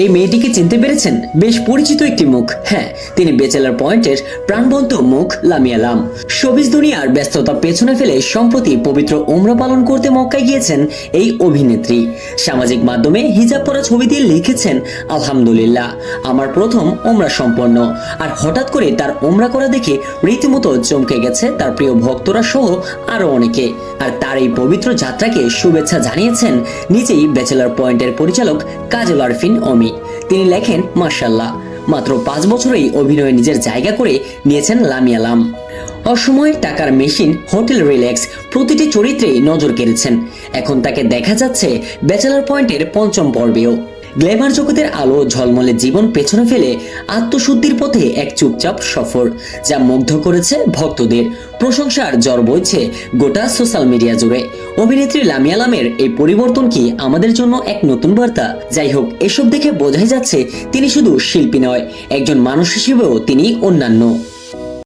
এই মেয়েটিকে চিনতে পেরেছেন? বেশ পরিচিত একটি মুখ। হ্যাঁ, তিনি ব্যাচেলর পয়েন্টের প্রাণবন্ত মুখ লামিয়া লাম। শোবিজ দুনিয়ার ব্যস্ততা পেছনে ফেলে সম্প্রতি পবিত্র উমরা পালন করতে মক্কায় গিয়েছেন এই অভিনেত্রী। সামাজিক মাধ্যমে হিজাব পরা ছবি দিয়ে লিখেছেন, আলহামদুলিল্লাহ, আমার প্রথম উমরা সম্পন্ন। আর হঠাৎ করে তার উমরা করা দেখে রীতিমতো চমকে গেছে তার প্রিয় ভক্তরা সহ আরো অনেকে। আর তার এই পবিত্র যাত্রাকে শুভেচ্ছা জানিয়েছেন নিজেই ব্যাচেলর পয়েন্টের পরিচালক কাজল আরফিন অমি। তিনি লেখেন, মাশাআল্লাহ, মাত্র 5 বছরেই অভিনয়ে নিজের জায়গা করে নিয়েছেন লামিয়া লাম। অসময়ে টাকার মেশিন, হোটেল রিল্যাক্স প্রতিটি চরিত্রেই নজর কেড়েছেন। এখন তাকে দেখা যাচ্ছে ব্যাচেলর পয়েন্টের 5ম পর্বেও। গ্ল্যামার জগতের আলো ঝলমলে জীবন পেছনে ফেলে আত্মশুদ্ধির পথে এক চুপচাপ সফর, যা মুগ্ধ করেছে ভক্তদের। প্রশংসার ঝড় বইছে গোটা সোশ্যাল মিডিয়া জুড়ে। অভিনেত্রী লামিয়া লামের এই পরিবর্তন কি আমাদের জন্য এক নতুন বার্তা? যাই হোক, এসব দেখে বোঝাই যাচ্ছে তিনি শুধু শিল্পী নয়, একজন মানুষ হিসেবেও তিনি অন্যান্য।